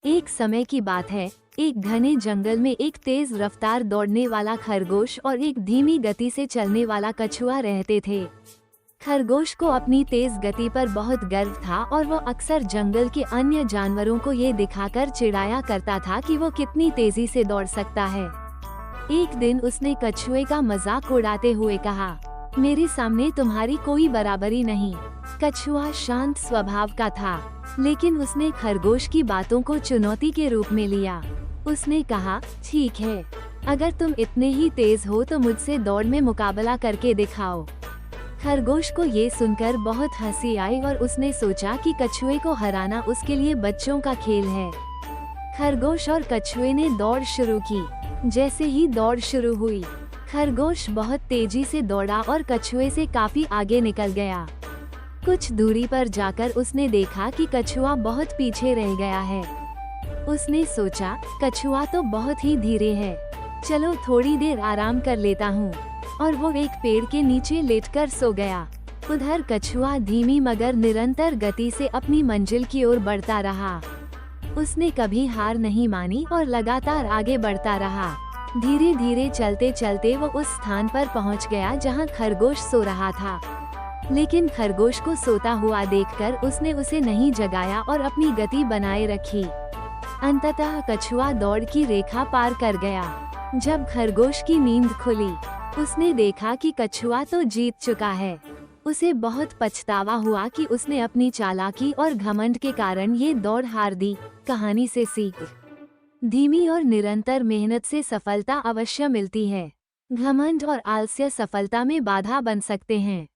एक समय की बात है, एक घने जंगल में एक तेज रफ्तार दौड़ने वाला खरगोश और एक धीमी गति से चलने वाला कछुआ रहते थे। खरगोश को अपनी तेज गति पर बहुत गर्व था और वो अक्सर जंगल के अन्य जानवरों को ये दिखाकर चिढ़ाया करता था कि वो कितनी तेजी से दौड़ सकता है। एक दिन उसने कछुए का मजाक उड़ाते हुए कहा, मेरे सामने तुम्हारी कोई बराबरी नहीं। कछुआ शांत स्वभाव का था, लेकिन उसने खरगोश की बातों को चुनौती के रूप में लिया। उसने कहा, ठीक है, अगर तुम इतने ही तेज हो तो मुझसे दौड़ में मुकाबला करके दिखाओ। खरगोश को ये सुनकर बहुत हंसी आई और उसने सोचा कि कछुए को हराना उसके लिए बच्चों का खेल है। खरगोश और कछुए ने दौड़ शुरू की। जैसे ही दौड़ शुरू हुई, खरगोश बहुत तेजी से दौड़ा और कछुए से काफी आगे निकल गया। कुछ दूरी पर जाकर उसने देखा कि कछुआ बहुत पीछे रह गया है। उसने सोचा, कछुआ तो बहुत ही धीरे है, चलो थोड़ी देर आराम कर लेता हूँ, और वो एक पेड़ के नीचे लेटकर सो गया। उधर कछुआ धीमी मगर निरंतर गति से अपनी मंजिल की ओर बढ़ता रहा। उसने कभी हार नहीं मानी और लगातार आगे बढ़ता रहा। धीरे धीरे चलते चलते वो उस स्थान पर पहुंच गया जहां खरगोश सो रहा था। लेकिन खरगोश को सोता हुआ देखकर उसने उसे नहीं जगाया और अपनी गति बनाए रखी। अंततः कछुआ दौड़ की रेखा पार कर गया। जब खरगोश की नींद खुली, उसने देखा कि कछुआ तो जीत चुका है। उसे बहुत पछतावा हुआ कि उसने अपनी चालाकी और घमंड के कारण ये दौड़ हार दी। कहानी से सीख, धीमी और निरंतर मेहनत से सफलता अवश्य मिलती है। घमंड और आलस्य सफलता में बाधा बन सकते हैं।